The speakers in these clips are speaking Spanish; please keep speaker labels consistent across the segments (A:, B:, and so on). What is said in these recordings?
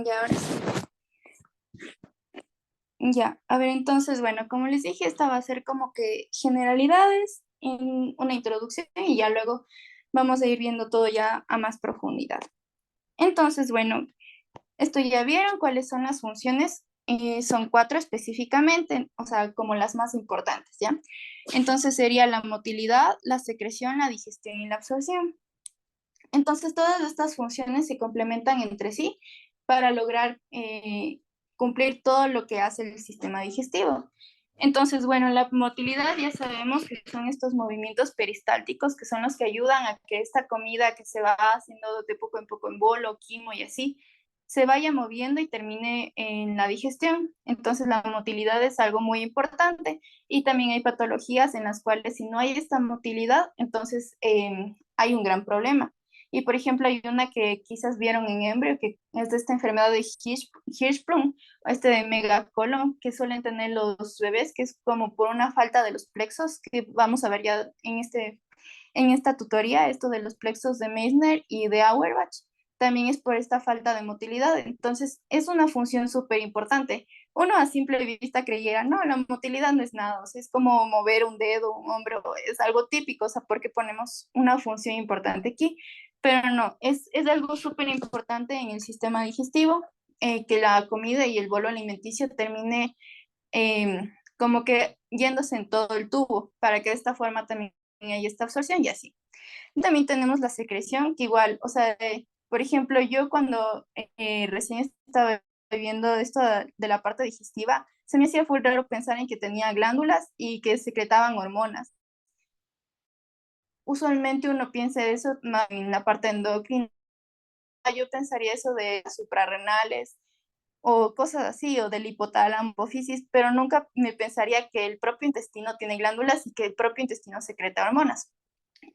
A: Ya, ahora sí. Ya, a ver, entonces, bueno, como les dije, esta va a ser como que generalidades en una introducción y ya luego vamos a ir viendo todo ya a más profundidad. Entonces, bueno, esto ya vieron cuáles son las funciones, son cuatro específicamente, o sea, como las más importantes, ¿ya? Entonces sería la motilidad, la secreción, la digestión y la absorción. Entonces, todas estas funciones se complementan entre sí para lograr cumplir todo lo que hace el sistema digestivo. Entonces, bueno, la motilidad ya sabemos que son estos movimientos peristálticos que son los que ayudan a que esta comida que se va haciendo de poco en poco en bolo, quimo y así, se vaya moviendo y termine en la digestión. Entonces, la motilidad es algo muy importante y también hay patologías en las cuales si no hay esta motilidad, entonces hay un gran problema. Y por ejemplo, hay una que quizás vieron en embrio, que es de esta enfermedad de Hirschsprung, o este de megacolon, que suelen tener los bebés, que es como por una falta de los plexos, que vamos a ver ya en esta tutoría, esto de los plexos de Meissner y de Auerbach, también es por esta falta de motilidad. Entonces, es una función súper importante. Uno a simple vista creyera, no, la motilidad no es nada, o sea, es como mover un dedo, un hombro, es algo típico, o sea, porque ponemos una función importante aquí, pero no, es algo súper importante en el sistema digestivo, que la comida y el bolo alimenticio termine como que yéndose en todo el tubo, para que de esta forma también haya esta absorción y así. También tenemos la secreción, que igual, o sea, por ejemplo, yo cuando recién estaba viendo esto de la parte digestiva, se me hacía full raro pensar en que tenía glándulas y que secretaban hormonas. Usualmente uno piensa eso más en la parte endocrina, yo pensaría eso de suprarrenales o cosas así, o del hipotálamo, hipófisis, pero nunca me pensaría que el propio intestino tiene glándulas y que el propio intestino secreta hormonas.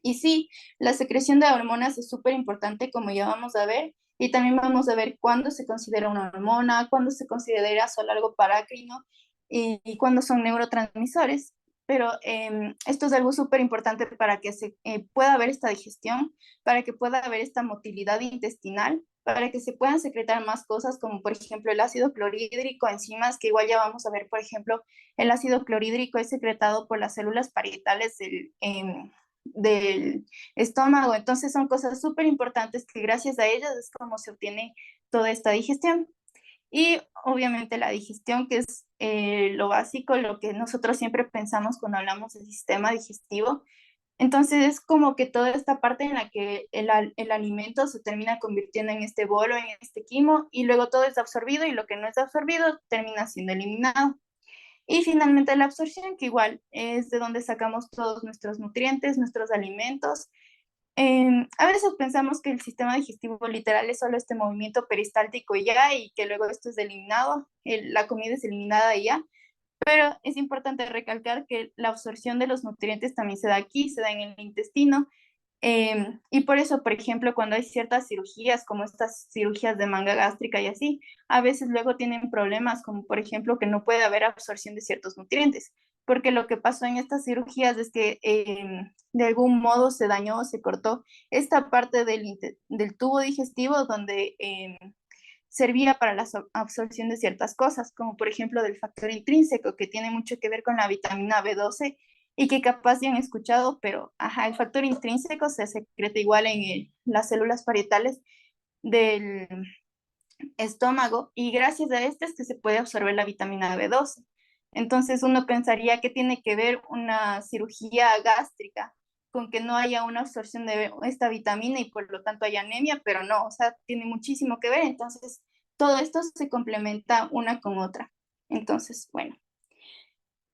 A: Y sí, la secreción de hormonas es súper importante, como ya vamos a ver, y también vamos a ver cuándo se considera una hormona, cuándo se considera solo algo parácrino y cuándo son neurotransmisores. Pero esto es algo súper importante para que se pueda haber esta digestión, para que pueda haber esta motilidad intestinal, para que se puedan secretar más cosas, como por ejemplo el ácido clorhídrico, enzimas, que igual ya vamos a ver, por ejemplo, el ácido clorhídrico es secretado por las células parietales del estómago. Entonces son cosas súper importantes que gracias a ellas es como se obtiene toda esta digestión. Y obviamente la digestión, que es lo básico, lo que nosotros siempre pensamos cuando hablamos del sistema digestivo. Entonces es como que toda esta parte en la que el alimento se termina convirtiendo en este bolo, en este quimo, y luego todo es absorbido y lo que no es absorbido termina siendo eliminado. Y finalmente la absorción, que igual es de donde sacamos todos nuestros nutrientes, nuestros alimentos. A veces pensamos que el sistema digestivo literal es solo este movimiento peristáltico y ya, y que luego esto es eliminado, la comida es eliminada y ya, pero es importante recalcar que la absorción de los nutrientes también se da aquí, se da en el intestino, y por eso, por ejemplo, cuando hay ciertas cirugías, como estas cirugías de manga gástrica y así, a veces luego tienen problemas, como por ejemplo que no puede haber absorción de ciertos nutrientes, porque lo que pasó en estas cirugías es que de algún modo se dañó o se cortó esta parte del tubo digestivo donde servía para la absorción de ciertas cosas, como por ejemplo del factor intrínseco, que tiene mucho que ver con la vitamina B12 y que capaz ya han escuchado, pero ajá, el factor intrínseco se secreta igual en las células parietales del estómago y gracias a este es que se puede absorber la vitamina B12. Entonces uno pensaría que tiene que ver una cirugía gástrica con que no haya una absorción de esta vitamina y por lo tanto haya anemia, pero no, o sea, tiene muchísimo que ver. Entonces todo esto se complementa una con otra. Entonces, bueno.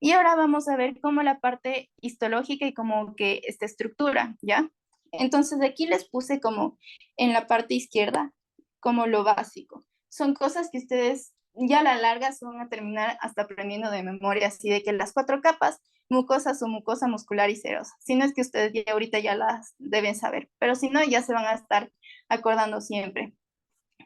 A: Y ahora vamos a ver cómo la parte histológica y como que esta estructura, ¿ya? Entonces aquí les puse como en la parte izquierda, como lo básico. Son cosas que ustedes ya a la larga se van a terminar hasta aprendiendo de memoria, así de que las cuatro capas, mucosa, submucosa, muscular y serosa. Si no es que ustedes ya ahorita ya las deben saber, pero si no, ya se van a estar acordando siempre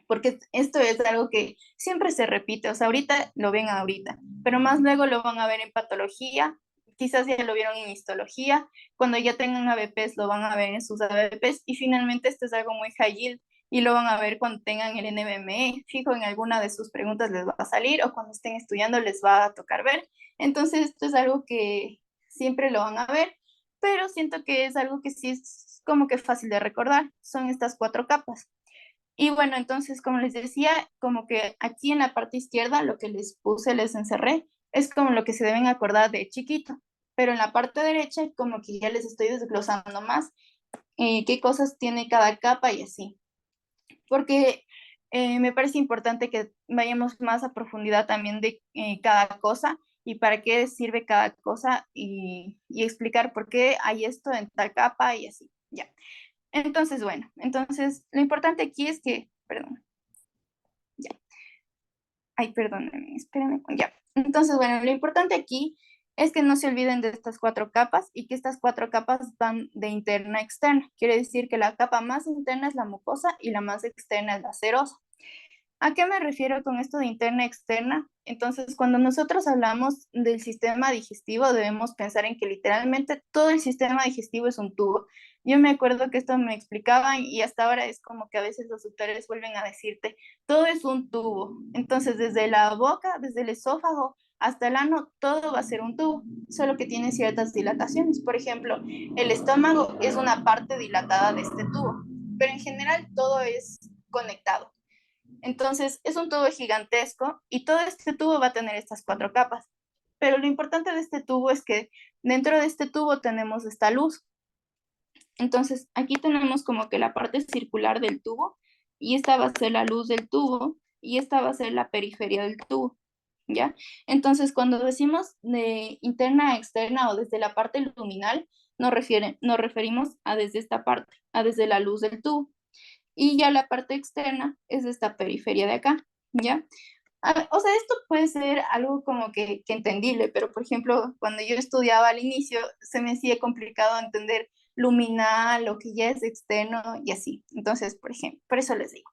A: porque esto es algo que siempre se repite, o sea, ahorita lo ven ahorita, pero más luego lo van a ver en patología, quizás ya lo vieron en histología, cuando ya tengan ABPs lo van a ver en sus ABPs y finalmente esto es algo muy high yield y lo van a ver cuando tengan el NBME. Fijo, en alguna de sus preguntas les va a salir o cuando estén estudiando les va a tocar ver. Entonces, esto es algo que siempre lo van a ver, pero siento que es algo que sí es como que fácil de recordar. Son estas 4 capas. Y bueno, entonces, como les decía, como que aquí en la parte izquierda, lo que les puse, les encerré, es como lo que se deben acordar de chiquito. Pero en la parte derecha, como que ya les estoy desglosando más qué cosas tiene cada capa y así. Porque me parece importante que vayamos más a profundidad también de cada cosa y para qué sirve cada cosa y explicar por qué hay esto en tal capa y así. Ya. Entonces, bueno, entonces lo importante aquí es que, perdón, ya, ay, perdónenme, espérenme, ya. Entonces, bueno, lo importante aquí es que no se olviden de estas 4 capas y que estas 4 capas van de interna a externa. Quiere decir que la capa más interna es la mucosa y la más externa es la serosa. ¿A qué me refiero con esto de interna y externa? Entonces, cuando nosotros hablamos del sistema digestivo, debemos pensar en que literalmente todo el sistema digestivo es un tubo. Yo me acuerdo que esto me explicaban y hasta ahora es como que a veces los doctores vuelven a decirte, todo es un tubo. Entonces, desde la boca, desde el esófago hasta el ano, todo va a ser un tubo, solo que tiene ciertas dilataciones. Por ejemplo, el estómago es una parte dilatada de este tubo, pero en general todo es conectado. Entonces, es un tubo gigantesco y todo este tubo va a tener estas 4 capas. Pero lo importante de este tubo es que dentro de este tubo tenemos esta luz. Entonces, aquí tenemos como que la parte circular del tubo y esta va a ser la luz del tubo y esta va a ser la periferia del tubo, ¿ya? Entonces, cuando decimos de interna a externa o desde la parte luminal, nos referimos a desde esta parte, a desde la luz del tubo. Y ya la parte externa es esta periferia de acá, ¿ya? O sea, esto puede ser algo como que entendible, pero por ejemplo, cuando yo estudiaba al inicio, se me hacía complicado entender luminal, lo que ya es externo y así. Entonces, por ejemplo, por eso les digo.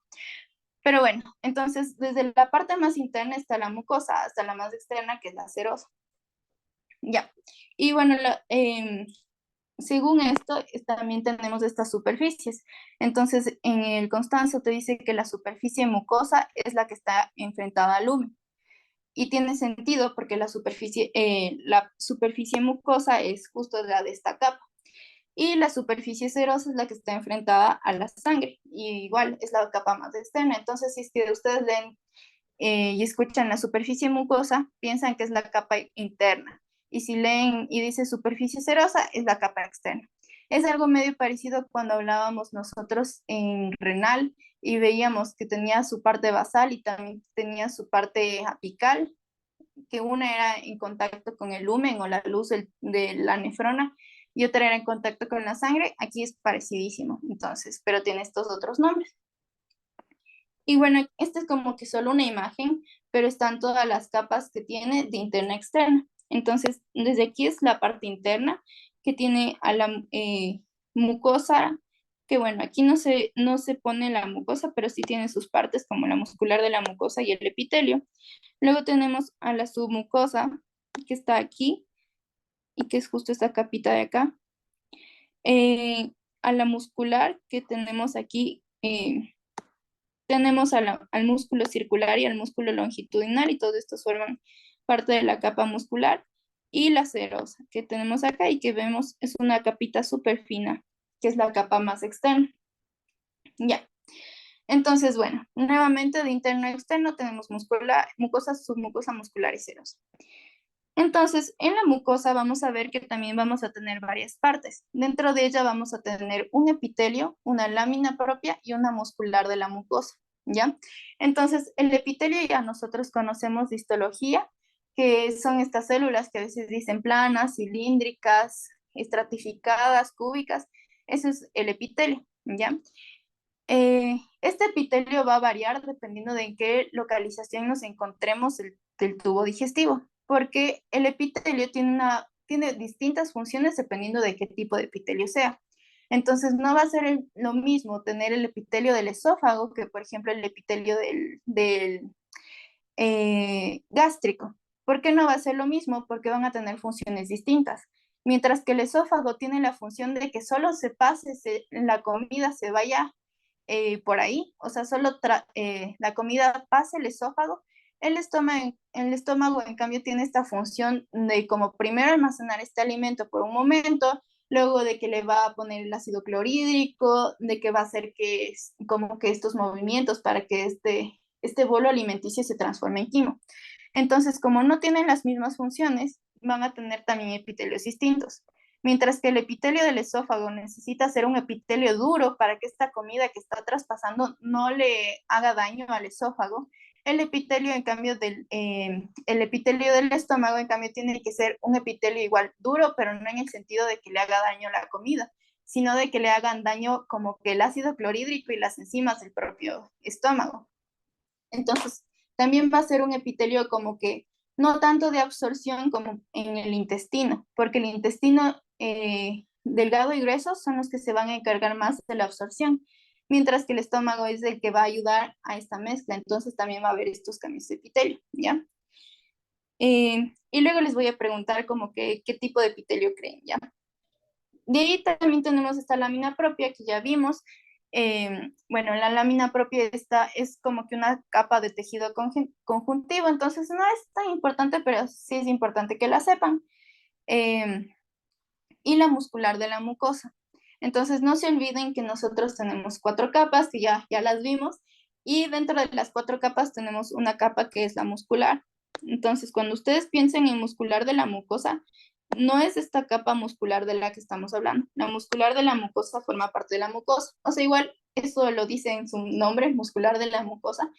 A: Pero bueno, entonces desde la parte más interna está la mucosa, hasta la más externa, que es la serosa. Ya. Y bueno, según esto, también tenemos estas superficies. Entonces, en el Constanzo te dice que la superficie mucosa es la que está enfrentada al lumen. Y tiene sentido porque la superficie mucosa es justo la de esta capa. Y la superficie serosa es la que está enfrentada a la sangre. Y igual es la capa más externa. Entonces, si es que ustedes leen y escuchan la superficie mucosa, piensan que es la capa interna. Y si leen y dice superficie serosa, es la capa externa. Es algo medio parecido cuando hablábamos nosotros en renal y veíamos que tenía su parte basal y también tenía su parte apical, que una era en contacto con el lumen o la luz de la nefrona y otra era en contacto con la sangre. Aquí es parecidísimo, entonces, pero tiene estos otros nombres. Y bueno, esta es como que solo una imagen, pero están todas las capas que tiene de interna a externa. Entonces, desde aquí es la parte interna que tiene a la mucosa, que bueno, aquí no se pone la mucosa, pero sí tiene sus partes como la muscular de la mucosa y el epitelio. Luego tenemos a la submucosa, que está aquí y que es justo esta capita de acá. A la muscular que tenemos aquí. Tenemos al músculo circular y al músculo longitudinal y todos estos forman parte de la capa muscular y la serosa que tenemos acá y que vemos es una capita súper fina, que es la capa más externa. Ya. Entonces, bueno, nuevamente de interno a externo tenemos mucosa, submucosa muscular y serosa. Entonces, en la mucosa vamos a ver que también vamos a tener varias partes. Dentro de ella vamos a tener un epitelio, una lámina propia y una muscular de la mucosa, ¿ya? Entonces, el epitelio ya nosotros conocemos de histología, que son estas células que a veces dicen planas, cilíndricas, estratificadas, cúbicas. Eso es el epitelio, ¿ya? Este epitelio va a variar dependiendo de en qué localización nos encontremos del tubo digestivo, porque el epitelio tiene distintas funciones dependiendo de qué tipo de epitelio sea. Entonces, no va a ser lo mismo tener el epitelio del esófago que, por ejemplo, el epitelio del gástrico. ¿Por qué no va a ser lo mismo? Porque van a tener funciones distintas. Mientras que el esófago tiene la función de que solo se pase, la comida se vaya por ahí, o sea, solo la comida pasa el esófago. El estómago, en cambio, tiene esta función de como primero almacenar este alimento por un momento, luego de que le va a poner el ácido clorhídrico, de que va a hacer que como que estos movimientos para que este bolo alimenticio se transforme en quimo. Entonces, como no tienen las mismas funciones, van a tener también epitelios distintos. Mientras que el epitelio del esófago necesita ser un epitelio duro para que esta comida que está traspasando no le haga daño al esófago, el epitelio, en cambio, el epitelio del estómago, en cambio, tiene que ser un epitelio igual duro, pero no en el sentido de que le haga daño a la comida, sino de que le hagan daño como que el ácido clorhídrico y las enzimas del propio estómago. Entonces, también va a ser un epitelio como que no tanto de absorción como en el intestino, porque el intestino delgado y grueso son los que se van a encargar más de la absorción, mientras que el estómago es el que va a ayudar a esta mezcla. Entonces también va a haber estos cambios de epitelio, ¿ya? Y luego les voy a preguntar como que qué tipo de epitelio creen, ¿ya? De ahí también tenemos esta lámina propia que ya vimos. Bueno, la lámina propia esta es como que una capa de tejido conjuntivo, entonces no es tan importante, pero sí es importante que la sepan. Eh, y la muscular de la mucosa. Entonces no se olviden que nosotros tenemos 4 capas, que ya las vimos, y dentro de las 4 capas tenemos una capa que es la muscular. Entonces, cuando ustedes piensen en muscular de la mucosa, no es esta capa muscular de la que estamos hablando. La muscular de la mucosa forma parte de la mucosa. O sea, igual eso lo dice en su nombre, muscular de la mucosa,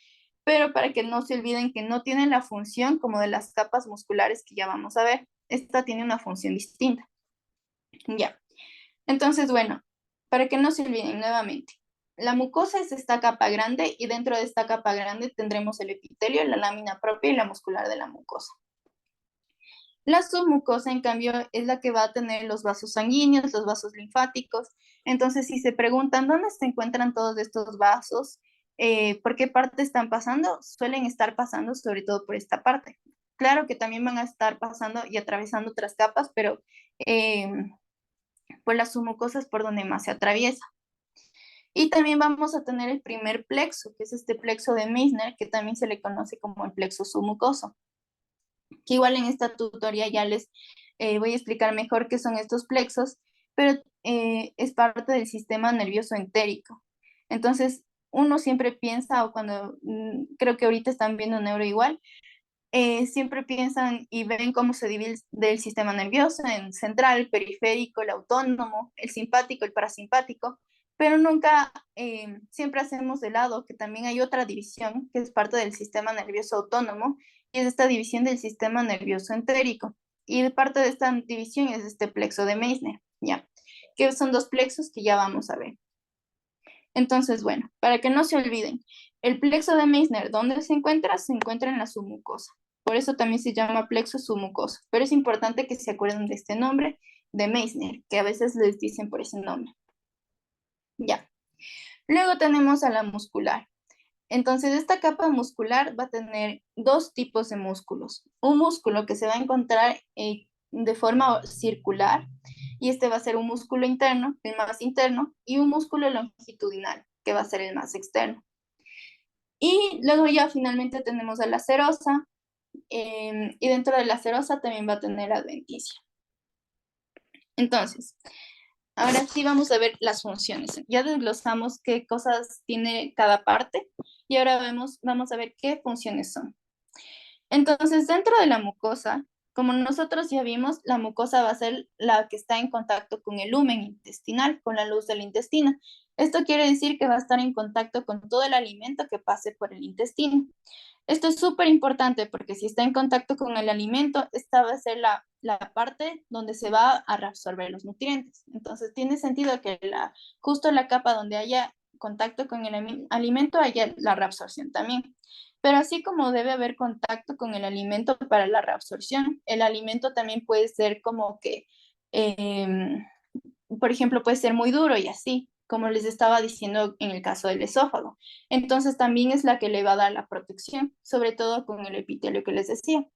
A: pero para que no se olviden que no tiene la función como de las capas musculares que ya vamos a ver. Esta tiene una función distinta. Ya. Entonces, bueno, para que no se olviden nuevamente, la mucosa es esta capa grande y dentro de esta capa grande tendremos el epitelio, la lámina propia y la muscular de la mucosa. La submucosa, en cambio, es la que va a tener los vasos sanguíneos, los vasos linfáticos. Entonces, si se preguntan dónde se encuentran todos estos vasos, por qué parte están pasando, suelen estar pasando sobre todo por esta parte. Claro que también van a estar pasando y atravesando otras capas, pero pues las submucosas por donde más se atraviesa. Y también vamos a tener el primer plexo, que es este plexo de Meissner, que también se le conoce como el plexo submucoso. Que igual en esta tutoría ya les voy a explicar mejor qué son estos plexos, pero es parte del sistema nervioso entérico. Entonces, uno siempre piensa, o cuando creo que ahorita están viendo neuro igual, siempre piensan y ven cómo se divide el sistema nervioso en central, el periférico, el autónomo, el simpático, el parasimpático, pero nunca, siempre hacemos de lado que también hay otra división que es parte del sistema nervioso autónomo y es esta división del sistema nervioso entérico. Y parte de esta división es este plexo de Meissner, ¿ya? Que son 2 plexos que ya vamos a ver. Entonces, bueno, para que no se olviden, el plexo de Meissner, ¿dónde se encuentra? Se encuentra en la submucosa. Por eso también se llama plexo submucoso. Pero es importante que se acuerden de este nombre de Meissner, que a veces les dicen por ese nombre. Ya. Luego tenemos a la muscular. Entonces, esta capa muscular va a tener 2 tipos de músculos. Un músculo que se va a encontrar de forma circular, y este va a ser un músculo interno, el más interno, y un músculo longitudinal, que va a ser el más externo. Y luego ya finalmente tenemos a la serosa, y dentro de la serosa también va a tener adventicia. Entonces, ahora sí vamos a ver las funciones. Ya desglosamos qué cosas tiene cada parte y ahora vamos a ver qué funciones son. Entonces, dentro de la mucosa, como nosotros ya vimos, la mucosa va a ser la que está en contacto con el lumen intestinal, con la luz del intestino. Esto quiere decir que va a estar en contacto con todo el alimento que pase por el intestino. Esto es súper importante porque si está en contacto con el alimento, esta va a ser la parte donde se va a reabsorber los nutrientes. Entonces, tiene sentido que justo la capa donde haya contacto con el alimento haya la reabsorción también. Pero así como debe haber contacto con el alimento para la reabsorción, el alimento también puede ser como que, por ejemplo, puede ser muy duro y así, como les estaba diciendo en el caso del esófago. Entonces también es la que le va a dar la protección, sobre todo con el epitelio que les decía.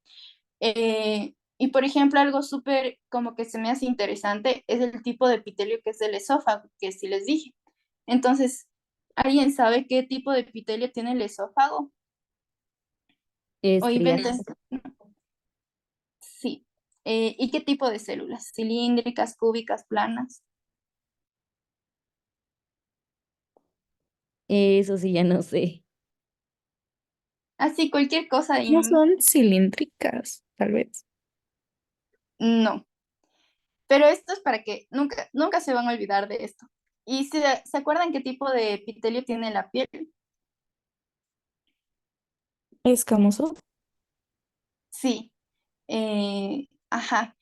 A: Y por ejemplo, algo súper como que se me hace interesante es el tipo de epitelio que es del esófago, que sí les dije. Entonces, ¿Alguien sabe qué tipo de epitelio tiene el esófago? O inventen.
B: Estriados.
A: Sí. ¿Y qué tipo de células? ¿Cilíndricas, cúbicas, planas?
B: Eso sí, ya no sé.
A: Así, cualquier cosa.
C: No son cilíndricas, tal vez.
A: No. Pero esto es para que nunca se van a olvidar de esto. ¿Y se acuerdan qué tipo de epitelio tiene la piel?
C: Escamoso.
A: Sí. Ajá.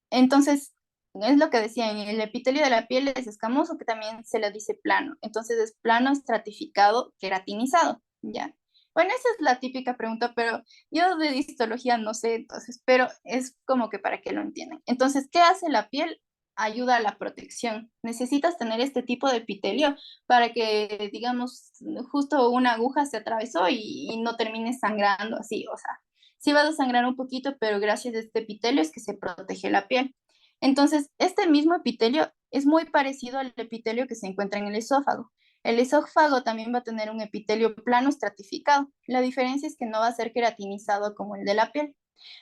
A: Entonces, es lo que decían, el epitelio de la piel es escamoso, que también se le dice plano. Entonces es plano, estratificado, queratinizado, ¿ya? Bueno, esa es la típica pregunta, pero yo de histología no sé, entonces, pero es como que para que lo entiendan. Entonces, ¿qué hace la piel? Ayuda a la protección. Necesitas tener este tipo de epitelio para que, digamos, justo una aguja se atravesó y no termine sangrando así, o sea, sí vas a sangrar un poquito, pero gracias a este epitelio es que se protege la piel. Entonces, este mismo epitelio es muy parecido al epitelio que se encuentra en el esófago. El esófago también va a tener un epitelio plano estratificado. La diferencia es que no va a ser queratinizado como el de la piel.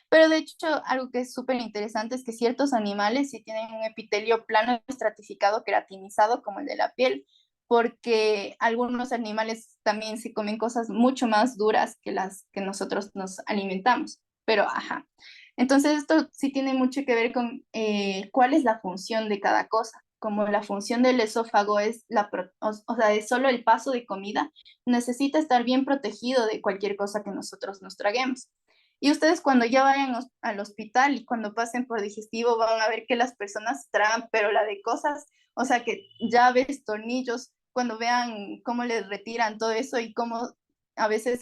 A: Pero de hecho, algo que es súper interesante es que ciertos animales sí tienen un epitelio plano estratificado queratinizado como el de la piel, porque algunos animales también se comen cosas mucho más duras que las que nosotros nos alimentamos. Pero, ajá. Entonces, esto sí tiene mucho que ver con cuál es la función de cada cosa. Como la función del esófago es o sea, es solo el paso de comida, necesita estar bien protegido de cualquier cosa que nosotros nos traguemos. Y ustedes cuando ya vayan al hospital y cuando pasen por digestivo van a ver que las personas tragan, pero la de cosas, o sea, que llaves, tornillos, cuando vean cómo les retiran todo eso y cómo a veces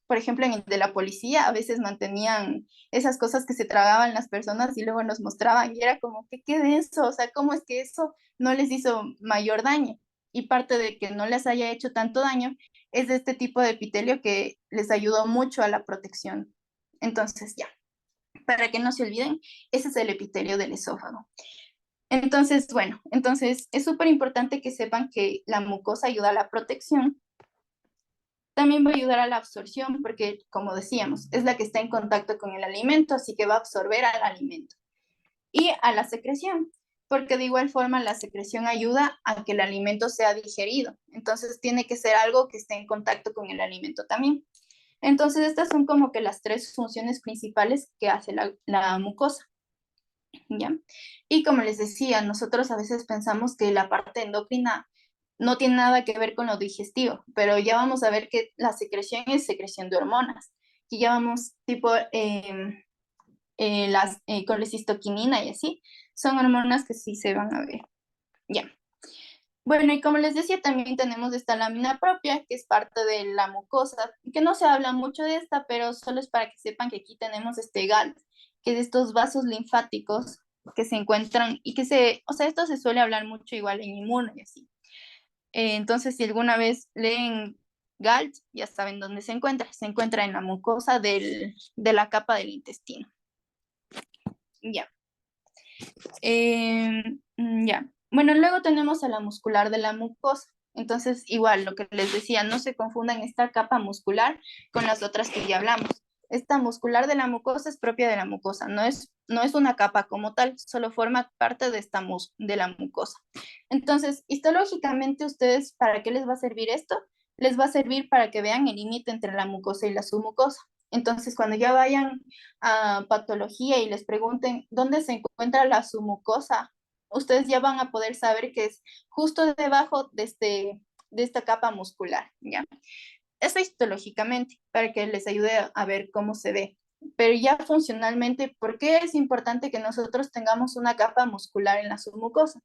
A: por ejemplo, en el de la policía, a veces mantenían esas cosas que se tragaban las personas y luego nos mostraban y era como que qué denso, o sea, cómo es que eso no les hizo mayor daño. Y parte de que no les haya hecho tanto daño es de este tipo de epitelio que les ayudó mucho a la protección. Entonces, ya, para que no se olviden, ese es el epitelio del esófago. Entonces, bueno, entonces es súper importante que sepan que la mucosa ayuda a la protección. También va a ayudar a la absorción porque, como decíamos, es la que está en contacto con el alimento, así que va a absorber al alimento. Y a la secreción, porque de igual forma la secreción ayuda a que el alimento sea digerido. Entonces tiene que ser algo que esté en contacto con el alimento también. Entonces, estas son como que las tres funciones principales que hace la mucosa, ¿ya? Y como les decía, nosotros a veces pensamos que la parte endocrina no tiene nada que ver con lo digestivo, pero ya vamos a ver que la secreción es secreción de hormonas, que ya vamos tipo colecistoquinina y así, son hormonas que sí se van a ver, ¿ya? Bueno, y como les decía, también tenemos esta lámina propia, que es parte de la mucosa, que no se habla mucho de esta, pero solo es para que sepan que aquí tenemos este GALT, que es de estos vasos linfáticos que se encuentran y o sea, esto se suele hablar mucho igual en inmuno y así. Entonces, si alguna vez leen GALT, ya saben dónde se encuentra en la mucosa de la capa del intestino. Ya. Ya. Bueno, luego tenemos a la muscular de la mucosa. Entonces, igual, lo que les decía, no se confundan esta capa muscular con las otras que ya hablamos. Esta muscular de la mucosa es propia de la mucosa, no es una capa como tal, solo forma parte de de la mucosa. Entonces, histológicamente, ustedes, ¿para qué les va a servir esto? Les va a servir para que vean el límite entre la mucosa y la submucosa. Entonces, cuando ya vayan a patología y les pregunten dónde se encuentra la submucosa, ustedes ya van a poder saber que es justo debajo de esta capa muscular, ¿ya? Eso histológicamente, para que les ayude a ver cómo se ve. Pero ya funcionalmente, ¿por qué es importante que nosotros tengamos una capa muscular en la submucosa?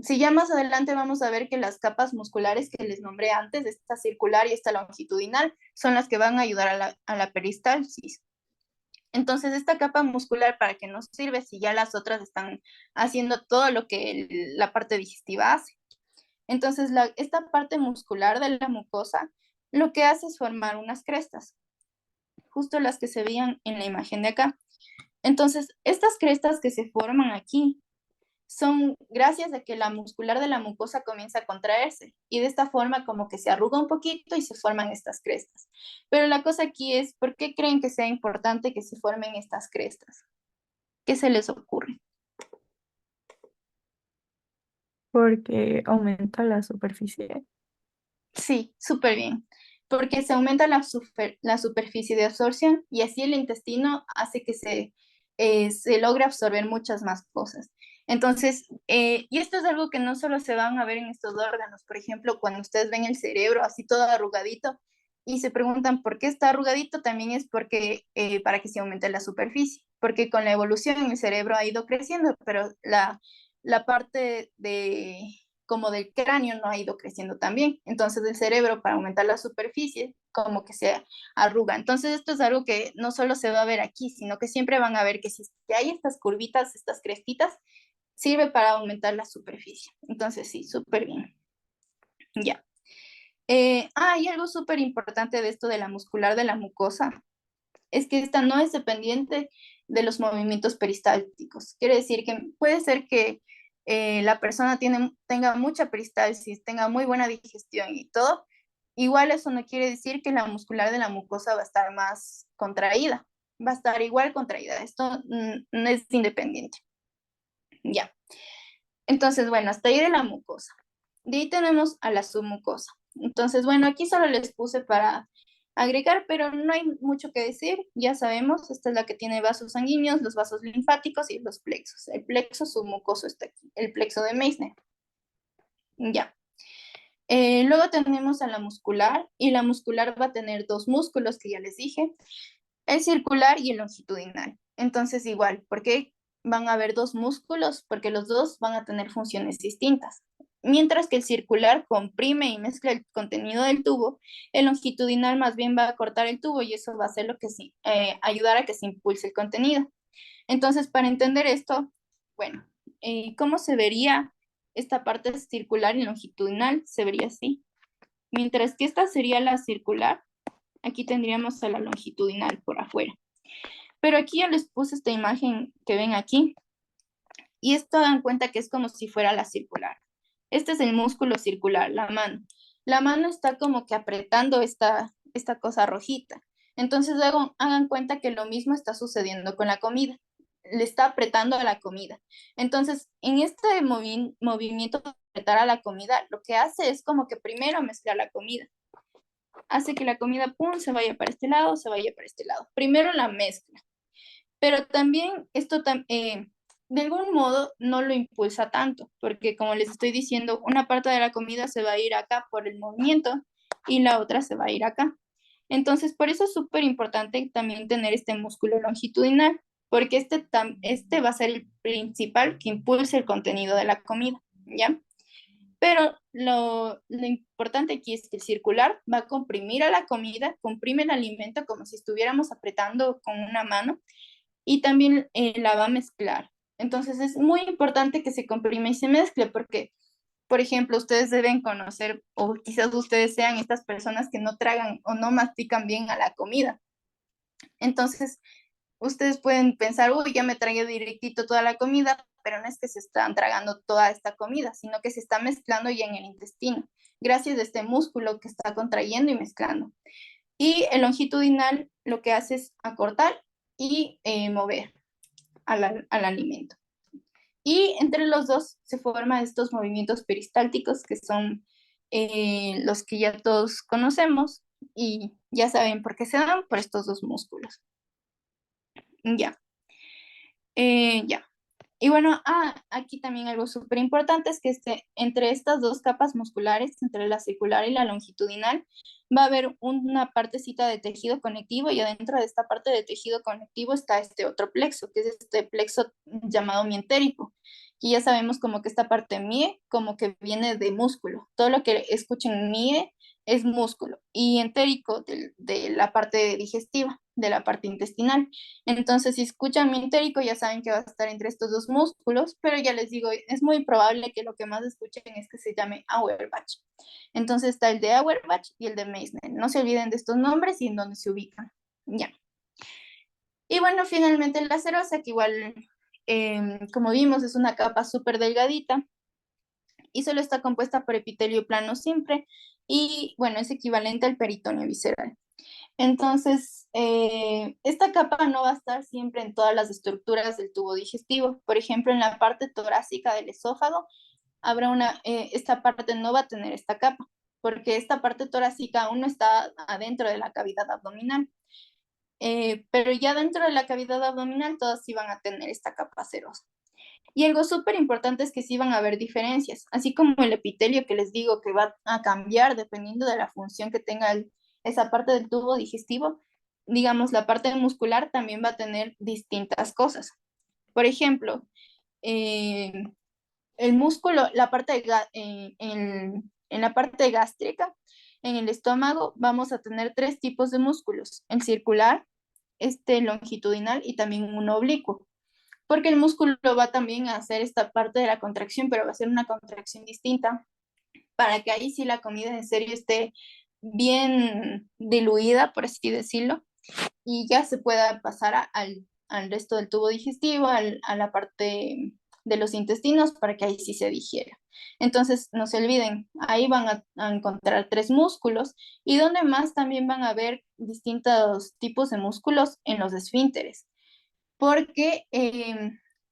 A: Si ya más adelante vamos a ver que las capas musculares que les nombré antes, esta circular y esta longitudinal, son las que van a ayudar a la peristalsis. Entonces, esta capa muscular, ¿para qué nos sirve si ya las otras están haciendo todo lo que la parte digestiva hace? Entonces, esta parte muscular de la mucosa lo que hace es formar unas crestas, justo las que se veían en la imagen de acá. Entonces, estas crestas que se forman aquí son gracias a que la muscular de la mucosa comienza a contraerse y de esta forma como que se arruga un poquito y se forman estas crestas. Pero la cosa aquí es, ¿por qué creen que sea importante que se formen estas crestas? ¿Qué se les ocurre?
C: Porque aumenta la superficie.
A: Sí, súper bien, porque se aumenta la superficie de absorción y así el intestino hace que se logre absorber muchas más cosas. Entonces, y esto es algo que no solo se van a ver en estos órganos, por ejemplo, cuando ustedes ven el cerebro así todo arrugadito y se preguntan por qué está arrugadito, también es porque para que se aumente la superficie, porque con la evolución el cerebro ha ido creciendo, pero la parte de como del cráneo no ha ido creciendo también. Entonces el cerebro para aumentar la superficie como que se arruga. Entonces esto es algo que no solo se va a ver aquí, sino que siempre van a ver que si hay estas curvitas, estas crestitas, sirve para aumentar la superficie. Entonces sí, súper bien. Ya. Y algo súper importante de esto de la muscular de la mucosa es que esta no es dependiente de los movimientos peristálticos. Quiere decir que puede ser que la persona tenga mucha peristalsis, tenga muy buena digestión y todo. Igual eso no quiere decir que la muscular de la mucosa va a estar más contraída, va a estar igual contraída. Esto no es independiente. Ya. Entonces, bueno, hasta ahí de la mucosa. De ahí tenemos a la submucosa. Entonces, bueno, aquí solo les puse para agregar, pero no hay mucho que decir. Ya sabemos, esta es la que tiene vasos sanguíneos, los vasos linfáticos y los plexos. El plexo submucoso está aquí, el plexo de Meissner. Ya. Luego tenemos a la muscular y la muscular va a tener dos músculos que ya les dije, el circular y el longitudinal. Entonces igual, ¿por qué van a haber dos músculos? Porque los dos van a tener funciones distintas. Mientras que el circular comprime y mezcla el contenido del tubo, el longitudinal más bien va a cortar el tubo y eso va a hacer lo que ayudar a que se impulse el contenido. Entonces, para entender esto, bueno, ¿cómo se vería esta parte circular y longitudinal? Se vería así. Mientras que esta sería la circular, aquí tendríamos a la longitudinal por afuera. Pero aquí ya les puse esta imagen que ven aquí. Y esto dan cuenta que es como si fuera la circular. Este es el músculo circular, la mano. La mano está como que apretando esta cosa rojita. Entonces luego hagan cuenta que lo mismo está sucediendo con la comida. Le está apretando a la comida. Entonces, en este movimiento de apretar a la comida, lo que hace es como que primero mezclar la comida. Hace que la comida, pum, se vaya para este lado, se vaya para este lado. Primero la mezcla. Pero también esto de algún modo no lo impulsa tanto, porque como les estoy diciendo, una parte de la comida se va a ir acá por el movimiento y la otra se va a ir acá. Entonces, por eso es súper importante también tener este músculo longitudinal, porque este va a ser el principal que impulse el contenido de la comida, ¿ya? Pero lo importante aquí es que el circular va a comprimir a la comida, comprime el alimento como si estuviéramos apretando con una mano y también la va a mezclar. Entonces es muy importante que se comprime y se mezcle porque, por ejemplo, ustedes deben conocer o quizás ustedes sean estas personas que no tragan o no mastican bien a la comida. Entonces, ustedes pueden pensar, uy, ya me tragué directito toda la comida, pero no es que se están tragando toda esta comida, sino que se está mezclando ya en el intestino, gracias a este músculo que está contrayendo y mezclando. Y el longitudinal lo que hace es acortar y mover al alimento. Y entre los dos se forman estos movimientos peristálticos que son los que ya todos conocemos y ya saben por qué se dan por estos dos músculos. Ya, ya. Y bueno, aquí también algo súper importante es que entre estas dos capas musculares, entre la circular y la longitudinal, va a haber una partecita de tejido conectivo y adentro de esta parte de tejido conectivo está este otro plexo, que es este plexo llamado mientérico. Y ya sabemos como que esta parte mie como que viene de músculo. Todo lo que escuchen mie es músculo y entérico de la parte digestiva, de la parte intestinal. Entonces, si escuchan mi entérico, ya saben que va a estar entre estos dos músculos, pero ya les digo, es muy probable que lo que más escuchen es que se llame Auerbach. Entonces está el de Auerbach y el de Meissner. No se olviden de estos nombres y en dónde se ubican. Ya. Y bueno, finalmente la serosa, que igual como vimos, es una capa súper delgadita y solo está compuesta por epitelio plano simple y, bueno, es equivalente al peritoneo visceral. Entonces, esta capa no va a estar siempre en todas las estructuras del tubo digestivo. Por ejemplo, en la parte torácica del esófago, esta parte no va a tener esta capa, porque esta parte torácica aún no está adentro de la cavidad abdominal. Pero ya dentro de la cavidad abdominal todas sí van a tener esta capa serosa. Y algo súper importante es que sí van a haber diferencias, así como el epitelio que les digo que va a cambiar dependiendo de la función que tenga esa parte del tubo digestivo. Digamos, la parte muscular también va a tener distintas cosas. Por ejemplo, eh, el músculo, en la parte gástrica, en el estómago, vamos a tener tres tipos de músculos: el circular, este longitudinal y también un oblicuo, porque el músculo va también a hacer esta parte de la contracción, pero va a ser una contracción distinta para que ahí sí la comida en serio esté bien diluida, por así decirlo, y ya se pueda pasar al resto del tubo digestivo, a la parte de los intestinos, para que ahí sí se digiera. Entonces, no se olviden, ahí van a encontrar tres músculos y donde más también van a ver distintos tipos de músculos en los esfínteres, porque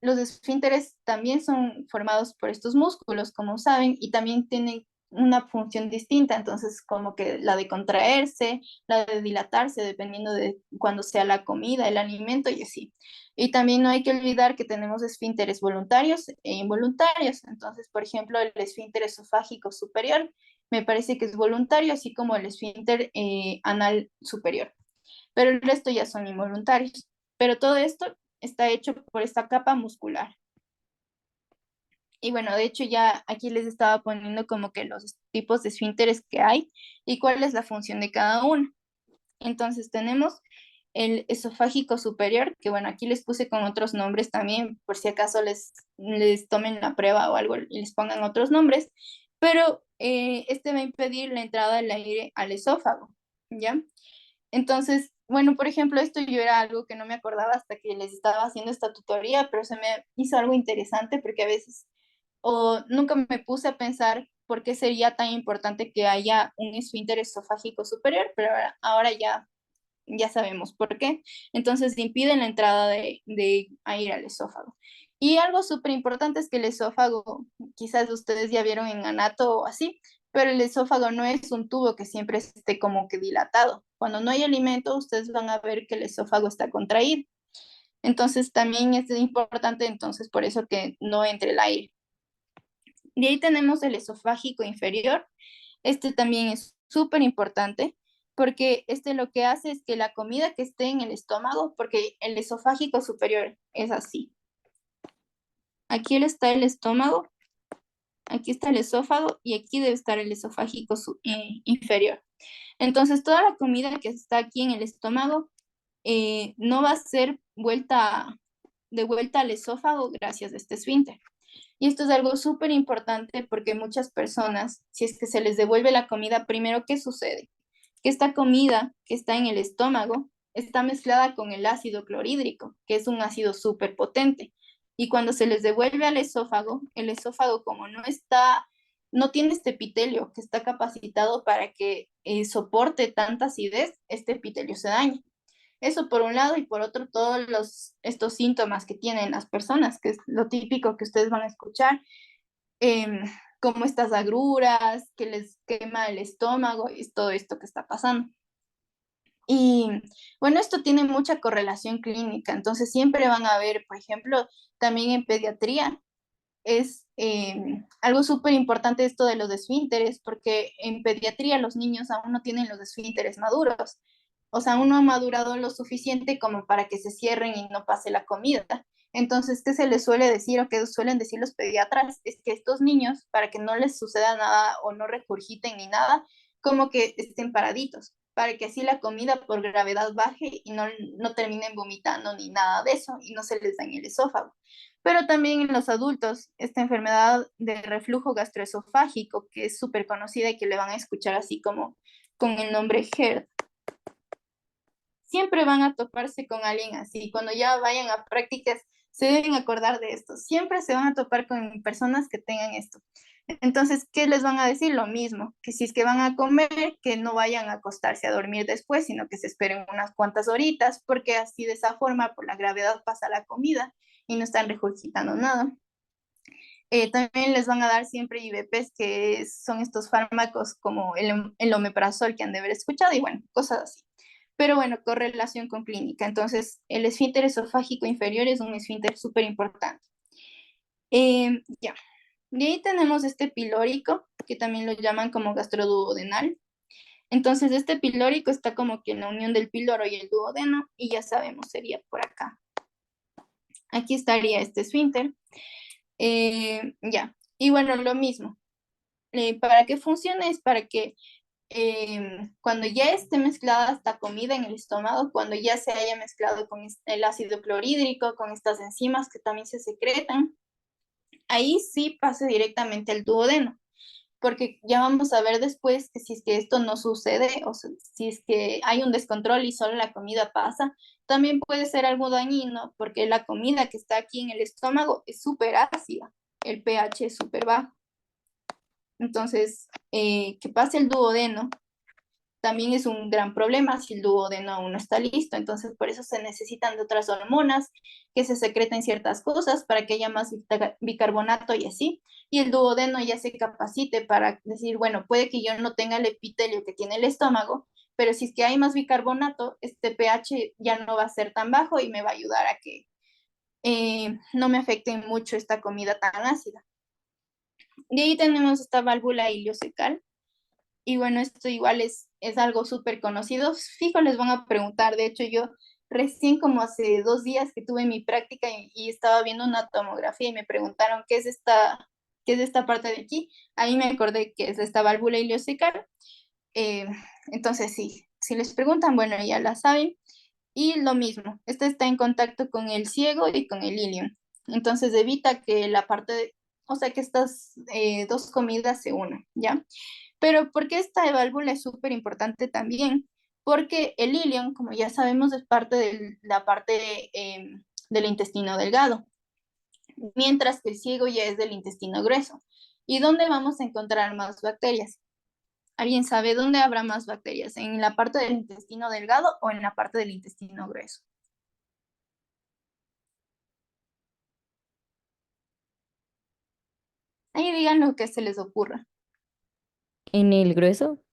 A: los esfínteres también son formados por estos músculos, como saben, y también tienen una función distinta, entonces como que la de contraerse, la de dilatarse, dependiendo de cuándo sea la comida, el alimento y así. Y también no hay que olvidar que tenemos esfínteres voluntarios e involuntarios. Entonces, por ejemplo, el esfínter esofágico superior me parece que es voluntario, así como el esfínter anal superior, pero el resto ya son involuntarios. Pero todo esto está hecho por esta capa muscular. Y bueno, de hecho ya aquí les estaba poniendo como que los tipos de esfínteres que hay y cuál es la función de cada uno. Entonces tenemos el esofágico superior, que bueno, aquí les puse con otros nombres también, por si acaso les tomen la prueba o algo y les pongan otros nombres, pero este va a impedir la entrada del aire al esófago, ¿ya? Entonces, bueno, por ejemplo, esto yo era algo que no me acordaba hasta que les estaba haciendo esta tutoría, pero se me hizo algo interesante porque a veces, o nunca me puse a pensar por qué sería tan importante que haya un esfínter esofágico superior, pero ahora ya sabemos por qué. Entonces, impiden la entrada de aire al esófago. Y algo súper importante es que el esófago, quizás ustedes ya vieron en anato o así, pero el esófago no es un tubo que siempre esté como que dilatado. Cuando no hay alimento, ustedes van a ver que el esófago está contraído. Entonces, también es importante, entonces, por eso que no entre el aire. De ahí tenemos el esofágico inferior. Este también es súper importante porque este lo que hace es que la comida que esté en el estómago, porque el esofágico superior es así. Aquí está el estómago, aquí está el esófago y aquí debe estar el esofágico inferior. Entonces, toda la comida que está aquí en el estómago no va a ser de vuelta al esófago gracias a este esfínter. Y esto es algo súper importante porque muchas personas, si es que se les devuelve la comida, primero, ¿qué sucede? Que esta comida que está en el estómago está mezclada con el ácido clorhídrico, que es un ácido súper potente. Y cuando se les devuelve al esófago, el esófago como no tiene este epitelio que está capacitado para que soporte tanta acidez, este epitelio se daña. Eso por un lado, y por otro, estos síntomas que tienen las personas, que es lo típico que ustedes van a escuchar, em, como estas agruras, que les quema el estómago, y es todo esto que está pasando. Y bueno, esto tiene mucha correlación clínica, entonces siempre van a ver, por ejemplo, también en pediatría, es algo súper importante esto de los esfínteres, porque en pediatría los niños aún no tienen los esfínteres maduros, o sea, aún no han madurado lo suficiente como para que se cierren y no pase la comida. Entonces, ¿qué se les suele decir o qué suelen decir los pediatras? Es que estos niños, para que no les suceda nada o no regurgiten ni nada, como que estén paraditos, para que así la comida por gravedad baje y no terminen vomitando ni nada de eso y no se les dañe el esófago. Pero también en los adultos, esta enfermedad de reflujo gastroesofágico, que es súper conocida y que le van a escuchar así como con el nombre GERD, siempre van a toparse con alguien así. Cuando ya vayan a prácticas, se deben acordar de esto. Siempre se van a topar con personas que tengan esto. Entonces, ¿qué les van a decir? Lo mismo, que si es que van a comer, que no vayan a acostarse a dormir después, sino que se esperen unas cuantas horitas, porque así de esa forma, por la gravedad pasa la comida y no están regurgitando nada. También les van a dar siempre IVPs, que son estos fármacos como el omeprazol que han de haber escuchado, y bueno, cosas así. Pero bueno, correlación con clínica. Entonces, el esfínter esofágico inferior es un esfínter súper importante. Ya. De ahí tenemos este pilórico, que también lo llaman como gastroduodenal. Entonces, este pilórico está como que en la unión del píloro y el duodeno, y ya sabemos, sería por acá. Aquí estaría este esfínter. Ya. Y bueno, lo mismo. Para que funcione es para que cuando ya esté mezclada esta comida en el estómago, cuando ya se haya mezclado con el ácido clorhídrico, con estas enzimas que también se secretan, ahí sí pase directamente al duodeno, porque ya vamos a ver después que si es que esto no sucede, o sea, si es que hay un descontrol y solo la comida pasa, también puede ser algo dañino, porque la comida que está aquí en el estómago es súper ácida, el pH es súper bajo. Entonces, que pase el duodeno también es un gran problema si el duodeno aún no está listo. Entonces, por eso se necesitan de otras hormonas que se secreten ciertas cosas para que haya más bicarbonato y así. Y el duodeno ya se capacite para decir, bueno, puede que yo no tenga el epitelio que tiene el estómago, pero si es que hay más bicarbonato, este pH ya no va a ser tan bajo y me va a ayudar a que no me afecte mucho esta comida tan ácida. De ahí tenemos esta válvula ileocecal. Y bueno, esto igual es algo súper conocido. Fijo, les van a preguntar. De hecho, yo recién como hace 2 días que tuve mi práctica y estaba viendo una tomografía y me preguntaron qué es esta parte de aquí. Ahí me acordé que es esta válvula ileocecal. Eh, entonces, sí, si les preguntan, bueno, ya la saben. Y lo mismo, esta está en contacto con el ciego y con el ilion. Entonces, evita que la parte o sea, que estas dos comidas se unan, ¿ya? Pero ¿por qué esta válvula es súper importante también? Porque el ilion, como ya sabemos, es parte de la parte del intestino delgado, mientras que el ciego ya es del intestino grueso. ¿Y dónde vamos a encontrar más bacterias? ¿Alguien sabe dónde habrá más bacterias? ¿En la parte del intestino delgado o en la parte del intestino grueso? Ahí digan lo que se les ocurra.
C: En el grueso,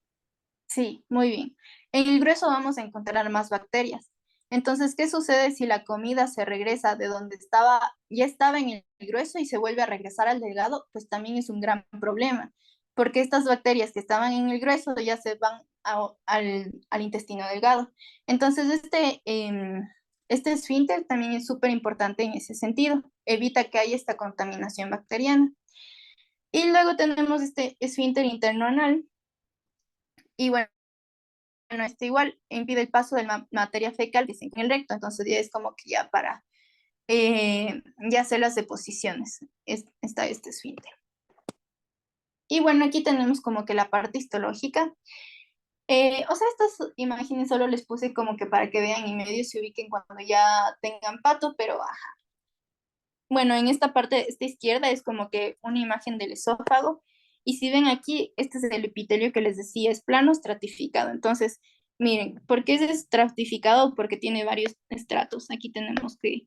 A: Sí, muy bien. En el grueso vamos a encontrar más bacterias. Entonces, ¿qué sucede si la comida se regresa de donde estaba, ya estaba en el grueso y se vuelve a regresar al delgado? Pues también es un gran problema, porque estas bacterias que estaban en el grueso ya se van al intestino delgado. Entonces, este esfínter también es súper importante en ese sentido. Evita que haya esta contaminación bacteriana. Y luego tenemos este esfínter interno anal. Y bueno, este igual impide el paso de la materia fecal que se en el recto, entonces ya es como que ya para ya hacer las deposiciones, está este esfínter. Y bueno, aquí tenemos como que la parte histológica. O sea, estas imágenes solo les puse como que para que vean y medio se ubiquen cuando ya tengan pato, pero ajá. Bueno, en esta parte, esta izquierda es como que una imagen del esófago. Y si ven aquí, este es el epitelio que les decía, es plano estratificado. Entonces, miren, ¿por qué es estratificado? Porque tiene varios estratos. Aquí tenemos que,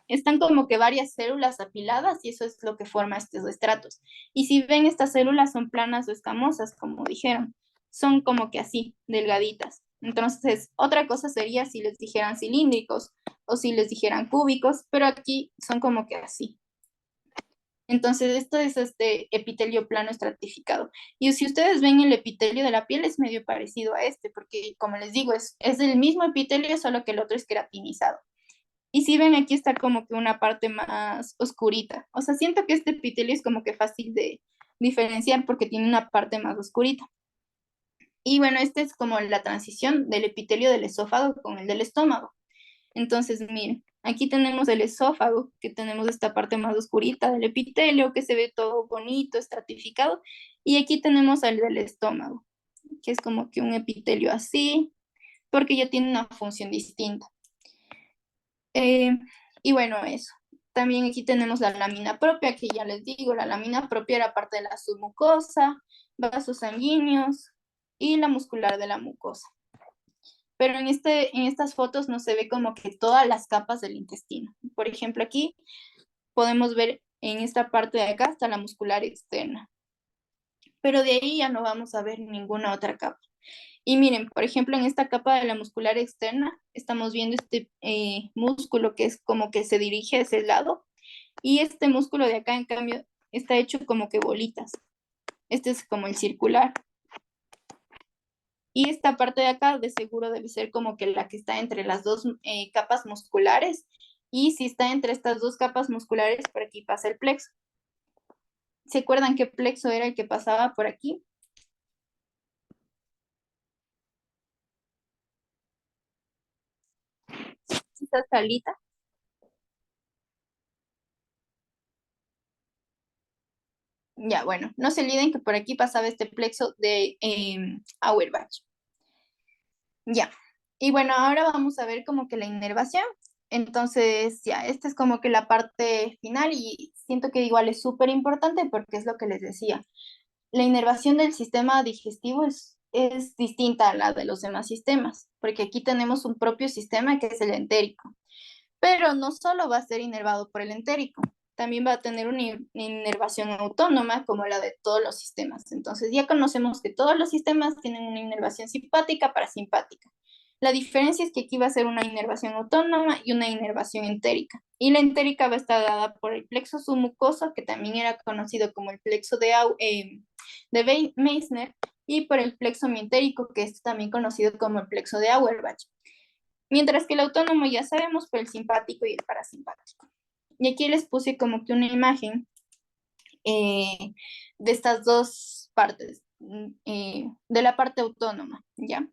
A: están como que varias células apiladas y eso es lo que forma estos estratos. Y si ven, estas células son planas o escamosas, como dijeron. Son como que así, delgaditas. Entonces, otra cosa sería si les dijeran cilíndricos o si les dijeran cúbicos, pero aquí son como que así. Entonces, esto es este epitelio plano estratificado. Y si ustedes ven el epitelio de la piel, es medio parecido a este, porque como les digo, es el mismo epitelio, solo que el otro es queratinizado. Y si ven, aquí está como que una parte más oscurita. O sea, siento que este epitelio es como que fácil de diferenciar porque tiene una parte más oscurita. Y bueno, esta es como la transición del epitelio del esófago con el del estómago. Entonces, miren, aquí tenemos el esófago, que tenemos esta parte más oscurita del epitelio, que se ve todo bonito, estratificado. Y aquí tenemos el del estómago, que es como que un epitelio así, porque ya tiene una función distinta. Eh, Y bueno, eso. También aquí tenemos la lámina propia, que ya les digo, la lámina propia era parte de la submucosa, vasos sanguíneos y la muscular de la mucosa. Pero en estas fotos no se ve como que todas las capas del intestino. Por ejemplo, aquí podemos ver en esta parte de acá está la muscular externa. Pero de ahí ya no vamos a ver ninguna otra capa. Y miren, por ejemplo, en esta capa de la muscular externa estamos viendo este músculo que es como que se dirige a ese lado. Y este músculo de acá, en cambio, está hecho como que bolitas. Este es como el circular. Y esta parte de acá de seguro debe ser como que la que está entre las dos capas musculares. Y si está entre estas dos capas musculares, por aquí pasa el plexo. ¿Se acuerdan qué plexo era el que pasaba por aquí? Esta salita. Ya, bueno, no se olviden que por aquí pasaba este plexo de Auerbach. Ya. Y bueno, ahora vamos a ver como que la inervación. Entonces, ya, esta es como que la parte final y siento que igual es súper importante porque es lo que les decía. La inervación del sistema digestivo es distinta a la de los demás sistemas, porque aquí tenemos un propio sistema que es el entérico. Pero no solo va a ser inervado por el entérico, también va a tener una inervación autónoma como la de todos los sistemas. Entonces ya conocemos que todos los sistemas tienen una inervación simpática parasimpática. La diferencia es que aquí va a ser una inervación autónoma y una inervación entérica. Y la entérica va a estar dada por el plexo submucoso, que también era conocido como el plexo de Meissner, y por el plexo mientérico, que es también conocido como el plexo de Auerbach. Mientras que el autónomo ya sabemos por el simpático y el parasimpático. Y aquí les puse como que una imagen de estas dos partes, de la parte autónoma, ¿ya?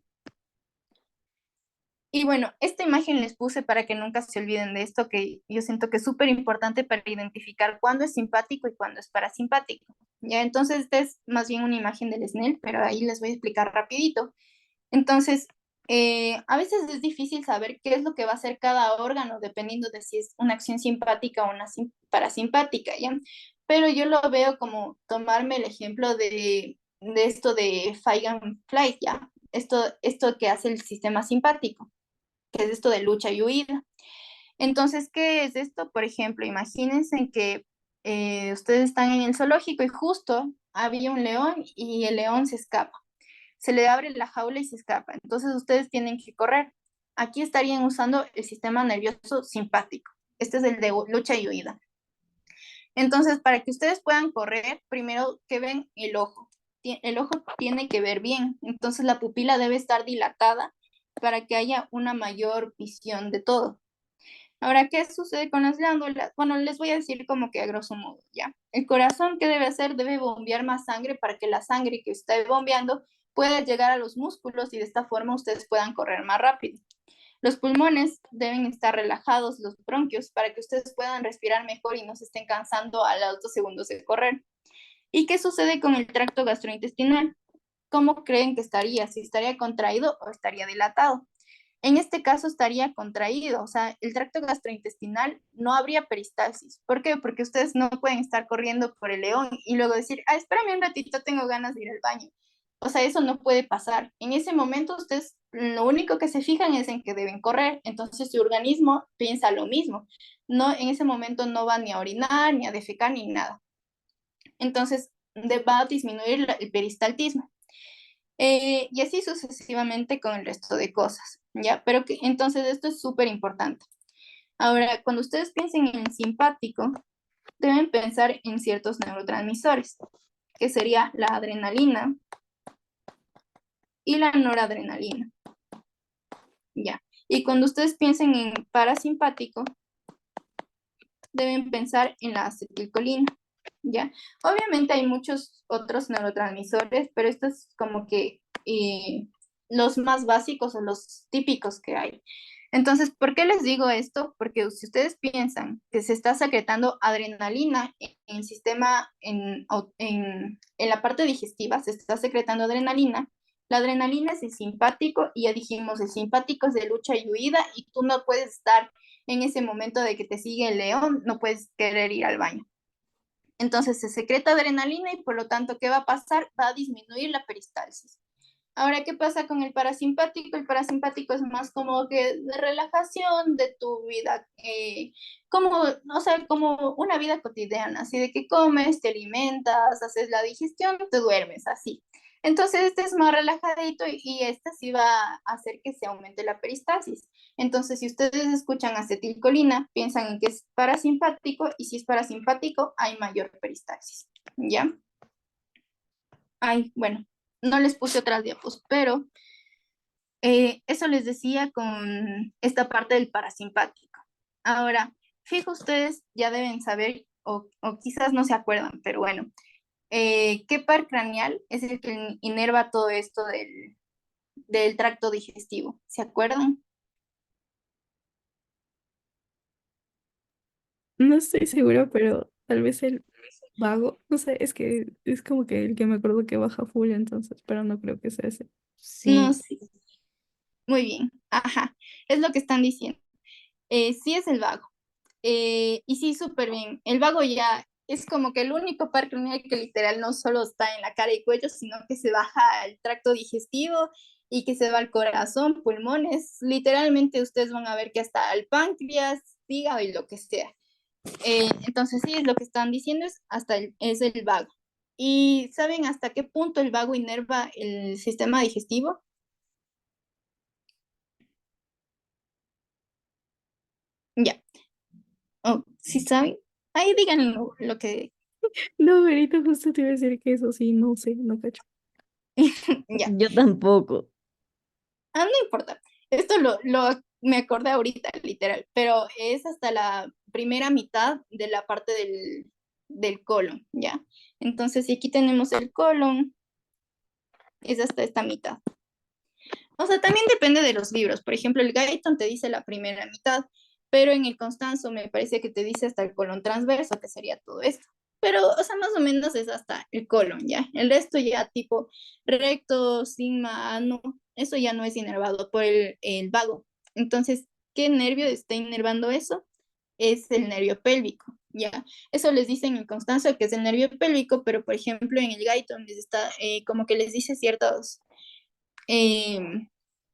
A: Y bueno, esta imagen les puse para que nunca se olviden de esto, que yo siento que es súper importante para identificar cuándo es simpático y cuándo es parasimpático. ¿Ya? Entonces, esta es más bien una imagen del SNEL, pero ahí les voy a explicar rapidito. Entonces, a veces es difícil saber qué es lo que va a hacer cada órgano, dependiendo de si es una acción simpática o una parasimpática, ¿ya? Pero yo lo veo como tomarme el ejemplo de esto de fight and flight, ¿ya? Esto que hace el sistema simpático, que es esto de lucha y huida. Entonces, ¿qué es esto? Por ejemplo, imagínense que ustedes están en el zoológico y justo había un león y el león se escapa, se le abre la jaula y se escapa. Entonces ustedes tienen que correr. Aquí estarían usando el sistema nervioso simpático. Este es el de lucha y huida. Entonces, para que ustedes puedan correr, primero que ven el ojo. El ojo tiene que ver bien. Entonces, la pupila debe estar dilatada para que haya una mayor visión de todo. Ahora, ¿qué sucede con las glándulas? Bueno, les voy a decir como que a grosso modo, ¿ya? El corazón, ¿qué debe hacer? Debe bombear más sangre para que la sangre que está bombeando pueda llegar a los músculos y de esta forma ustedes puedan correr más rápido. Los pulmones deben estar relajados, los bronquios, para que ustedes puedan respirar mejor y no se estén cansando a los 2 segundos de correr. ¿Y qué sucede con el tracto gastrointestinal? ¿Cómo creen que estaría? ¿Si estaría contraído o estaría dilatado? En este caso estaría contraído, o sea, el tracto gastrointestinal no habría peristalsis. ¿Por qué? Porque ustedes no pueden estar corriendo por el león y luego decir, ah, espérame un ratito, tengo ganas de ir al baño. O sea, eso no puede pasar. En ese momento ustedes lo único que se fijan es en que deben correr, entonces su organismo piensa lo mismo. No, en ese momento no va ni a orinar, ni a defecar, ni nada. Entonces va a disminuir el peristaltismo. Y así sucesivamente con el resto de cosas, ¿ya? Pero que, entonces esto es súper importante. Ahora, cuando ustedes piensen en simpático, deben pensar en ciertos neurotransmisores, que sería la adrenalina y la noradrenalina, ¿ya? Y cuando ustedes piensen en parasimpático, deben pensar en la acetilcolina, ¿ya? Obviamente hay muchos otros neurotransmisores, pero estos es como que los más básicos o los típicos que hay. Entonces, ¿por qué les digo esto? Porque si ustedes piensan que se está secretando adrenalina en el sistema, en la parte digestiva, se está secretando adrenalina, La adrenalina es el simpático y ya dijimos, el simpático es de lucha y huida y tú no puedes estar en ese momento de que te sigue el león, no puedes querer ir al baño. Entonces se secreta adrenalina y por lo tanto, ¿qué va a pasar? Va a disminuir la peristalsis. Ahora, ¿qué pasa con el parasimpático? El parasimpático es más como que de relajación de tu vida, como, o sea, como una vida cotidiana, así de que comes, te alimentas, haces la digestión, te duermes, así. Entonces, este es más relajadito y este sí va a hacer que se aumente la peristalsis. Entonces, si ustedes escuchan acetilcolina, piensan en que es parasimpático y si es parasimpático, hay mayor peristalsis, ¿ya? Ay, bueno, no les puse otras diapos, pero eso les decía con esta parte del parasimpático. Ahora, fijo, ustedes ya deben saber, o quizás no se acuerdan, pero bueno, ¿qué par craneal es el que inerva todo esto del tracto digestivo? ¿Se acuerdan?
B: No estoy segura, pero tal vez el vago. No sé, es que es como que el que me acuerdo que baja full entonces, pero no creo que sea ese.
A: No,
C: Sí,
A: sí, muy bien, ajá, es lo que están diciendo. Sí es el vago. Y sí, súper bien. El vago ya es como que el único par craneal que literal no solo está en la cara y cuello, sino que se baja al tracto digestivo y que se va al corazón, pulmones. Literalmente ustedes van a ver que hasta el páncreas, hígado y lo que sea. Entonces sí, es lo que están diciendo es es el vago. ¿Y saben hasta qué punto el vago inerva el sistema digestivo? Ya. Oh, ¿sí saben? Ahí digan lo que...
B: No, ahorita justo te iba a decir que eso sí, no sé, no cacho.
A: Ya.
C: yo tampoco.
A: Ah, no importa. Esto me acordé ahorita, literal, pero es hasta la primera mitad de la parte del colon, ¿ya? Entonces, si aquí tenemos el colon, es hasta esta mitad. O sea, también depende de los libros. Por ejemplo, el Guyton te dice la primera mitad, pero en el Constanzo me parece que te dice hasta el colon transverso, que sería todo esto. Pero, o sea, más o menos es hasta el colon, ¿ya? El resto ya tipo recto, sigma, ano, eso ya no es inervado por el vago. Entonces, ¿qué nervio está inervando eso? Es el nervio pélvico, ¿ya? Eso les dice en el Constanzo que es el nervio pélvico, pero por ejemplo en el Guyton les está, como que les dice ciertos eh,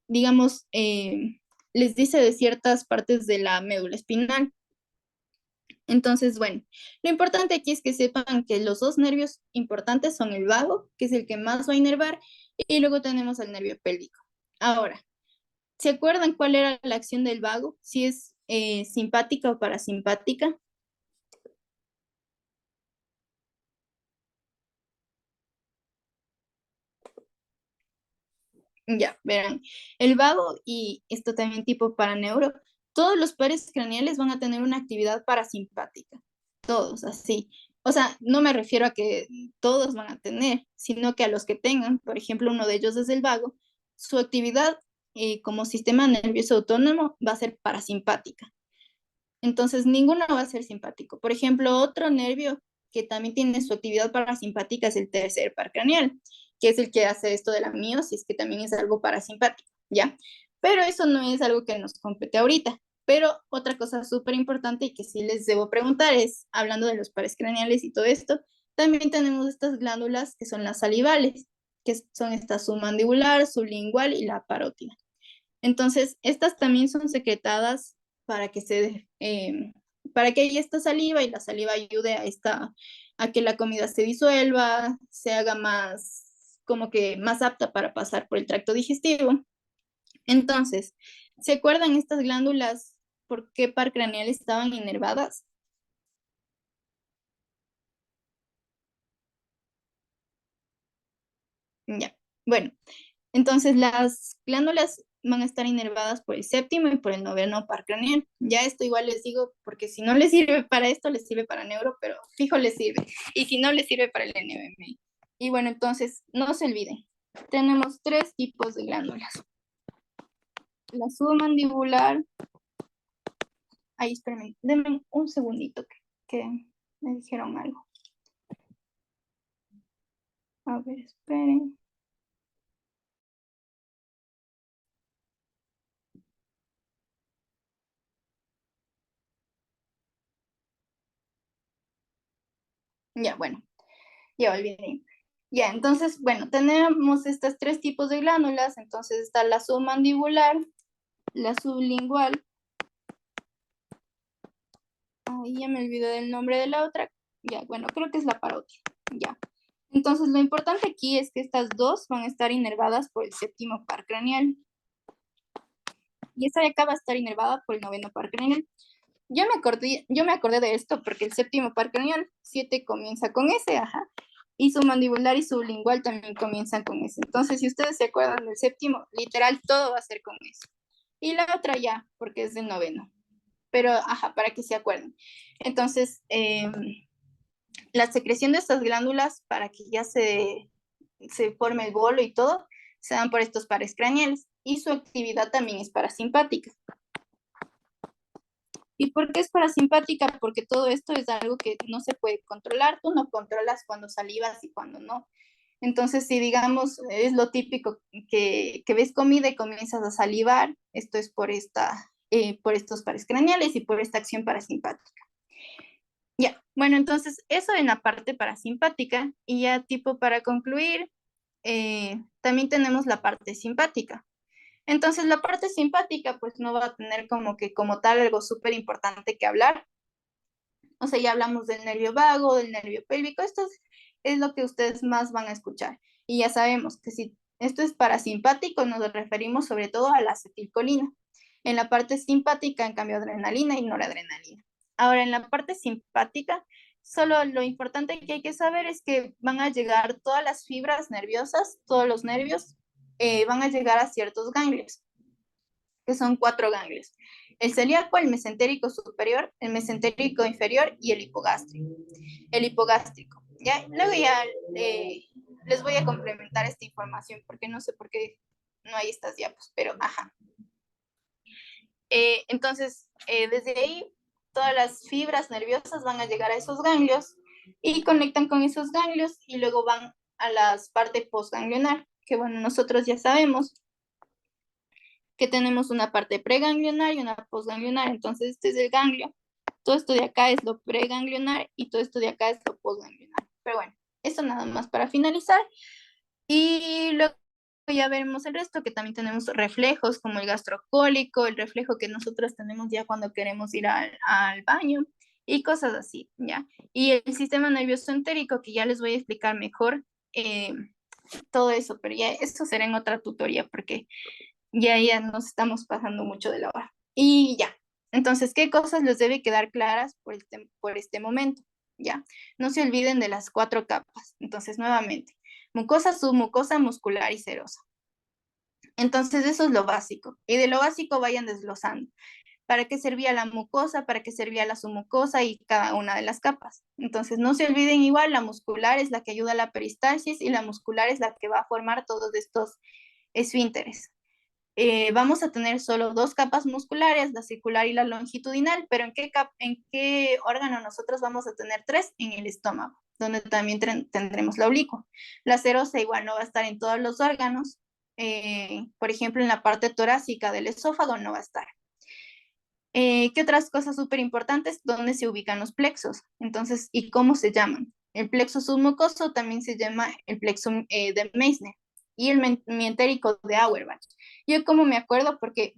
A: digamos, les dice de ciertas partes de la médula espinal. Entonces, bueno, lo importante aquí es que sepan que los dos nervios importantes son el vago, que es el que más va a inervar, y luego tenemos el nervio pélvico. Ahora, ¿se acuerdan cuál era la acción del vago? Si es simpática o parasimpática. Ya, verán, el vago y esto también tipo para neuro, todos los pares craneales van a tener una actividad parasimpática, todos así. O sea, no me refiero a que todos van a tener, sino que a los que tengan, por ejemplo, uno de ellos es el vago, su actividad como sistema nervioso autónomo va a ser parasimpática. Entonces, ninguno va a ser simpático. Por ejemplo, otro nervio que también tiene su actividad parasimpática es el tercer par craneal, que es el que hace esto de la miosis, que también es algo parasimpático, ¿ya? Pero eso no es algo que nos compete ahorita. Pero otra cosa súper importante y que sí les debo preguntar es, hablando de los pares craneales y todo esto, también tenemos estas glándulas que son las salivales, que son esta submandibular, sublingual y la parótida. Entonces, estas también son secretadas para que para que haya esta saliva y la saliva ayude a que la comida se disuelva, se haga más, como que más apta para pasar por el tracto digestivo. Entonces, ¿se acuerdan estas glándulas por qué par craneal estaban inervadas? Ya, bueno, entonces las glándulas van a estar inervadas por el séptimo y por el noveno par craneal. Ya esto igual les digo, porque si no les sirve para esto, les sirve para neuro, pero fijo les sirve. Y si no les sirve para el NBM. Y bueno, entonces no se olviden, tenemos tres tipos de glándulas. La submandibular, ahí espérenme, denme un segundito que me dijeron algo. A ver, esperen. Ya, bueno, ya olvidé. Ya, entonces, bueno, tenemos estos tres tipos de glándulas. Entonces está la submandibular, la sublingual. Ahí ya me olvidé del nombre de la otra. Ya, bueno, creo que es la parótida. Ya. Entonces, lo importante aquí es que estas dos van a estar inervadas por el séptimo par craneal. Y esta de acá va a estar inervada por el noveno par craneal. Yo me acordé de esto porque el séptimo par craneal, 7 comienza con S, ajá. Y su mandibular y su lingual también comienzan con S. Entonces, si ustedes se acuerdan del séptimo, literal, todo va a ser con S. Y la otra ya, porque es del noveno. Pero, ajá, para que se acuerden. Entonces, la secreción de estas glándulas para que ya se forme el bolo y todo, se dan por estos pares craneales. Y su actividad también es parasimpática. ¿Y por qué es parasimpática? Porque todo esto es algo que no se puede controlar. Tú no controlas cuando salivas y cuando no. Entonces, si digamos, es lo típico que ves comida y comienzas a salivar, esto es por estos pares craneales y por esta acción parasimpática. Ya, bueno, entonces eso en la parte parasimpática. Y ya tipo para concluir, también tenemos la parte simpática. Entonces la parte simpática pues no va a tener como que como tal algo súper importante que hablar. O sea, ya hablamos del nervio vago, del nervio pélvico, esto es lo que ustedes más van a escuchar. Y ya sabemos que si esto es parasimpático, nos referimos sobre todo a la acetilcolina. En la parte simpática, en cambio, adrenalina y noradrenalina. Ahora, en la parte simpática, solo lo importante que hay que saber es que van a llegar todas las fibras nerviosas, todos los nervios, van a llegar a ciertos ganglios, que son 4 ganglios. El celíaco, el mesentérico superior, el mesentérico inferior y el hipogástrico. El hipogástrico. ¿Ya? Luego ya les voy a complementar esta información porque no sé por qué no hay estas diapos, pero ajá. Entonces, desde ahí, todas las fibras nerviosas van a llegar a esos ganglios y conectan con esos ganglios y luego van a la parte postganglionar, que bueno, nosotros ya sabemos que tenemos una parte preganglionar y una postganglionar. Entonces, este es el ganglio. Todo esto de acá es lo preganglionar y todo esto de acá es lo postganglionar. Pero bueno, eso nada más para finalizar. Y luego ya veremos el resto, que también tenemos reflejos como el gastrocólico, el reflejo que nosotros tenemos ya cuando queremos ir al baño y cosas así, ¿ya? Y el sistema nervioso entérico, que ya les voy a explicar mejor todo eso, pero ya eso será en otra tutoría porque ya nos estamos pasando mucho de la hora. Y ya, entonces, ¿qué cosas les debe quedar claras por este momento? Ya, no se olviden de las 4 capas. Entonces, nuevamente, mucosa, submucosa, muscular y serosa. Entonces, eso es lo básico. Y de lo básico vayan desglosando. ¿Para qué servía la mucosa? ¿Para qué servía la submucosa? Y cada una de las capas. Entonces, no se olviden igual, la muscular es la que ayuda a la peristalsis y la muscular es la que va a formar todos estos esfínteres. Vamos a tener solo 2 capas musculares, la circular y la longitudinal, pero ¿en qué órgano nosotros vamos a tener 3? En el estómago, donde también tendremos la oblicua. La serosa igual no va a estar en todos los órganos, por ejemplo, en la parte torácica del esófago no va a estar. ¿Qué otras cosas súper importantes? ¿Dónde se ubican los plexos? Entonces, ¿y cómo se llaman? El plexo submucoso también se llama el plexo de Meissner y el mientérico de Auerbach. Yo como me acuerdo porque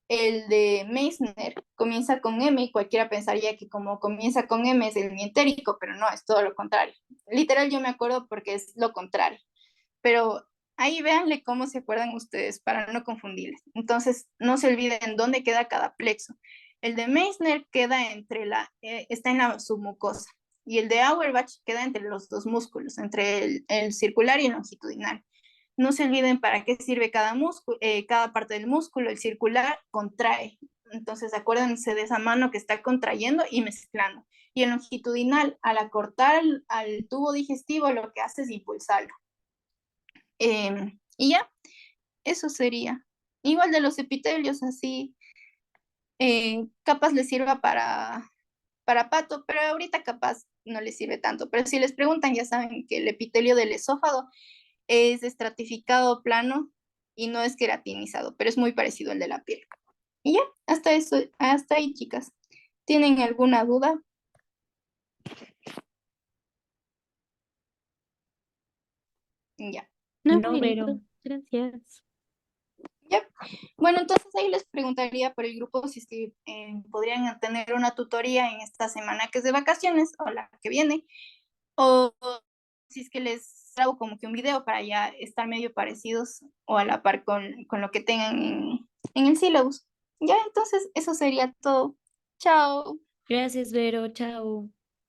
A: el de Meissner comienza con M y cualquiera pensaría que como comienza con M es el mientérico, pero no, es todo lo contrario. Literal yo me acuerdo porque es lo contrario, pero ahí véanle cómo se acuerdan ustedes para no confundirles. Entonces, no se olviden dónde queda cada plexo. El de Meissner queda está en la submucosa y el de Auerbach queda entre los 2 músculos, entre el circular y el longitudinal. No se olviden para qué sirve cada parte del músculo. El circular contrae. Entonces, acuérdense de esa mano que está contrayendo y mezclando. Y el longitudinal, al acortar al tubo digestivo, lo que hace es impulsarlo. Y ya, eso sería. Igual de los epitelios, así, capaz les sirva para pato, pero ahorita capaz no les sirve tanto. Pero si les preguntan, ya saben que el epitelio del esófago es estratificado plano y no es queratinizado, pero es muy parecido al de la piel. Y ya, hasta ahí, chicas. ¿Tienen alguna duda? Ya,
B: No,
C: No,
B: listo,
C: Vero.
B: gracias.
A: ya. Bueno, entonces ahí les preguntaría por el grupo si es que podrían tener una tutoría en esta semana que es de vacaciones o la que viene, o si es que les hago como que un video para ya estar medio parecidos o a la par con lo que tengan en el syllabus. Ya, entonces eso sería todo. Chao.
C: Gracias, Vero. Chao.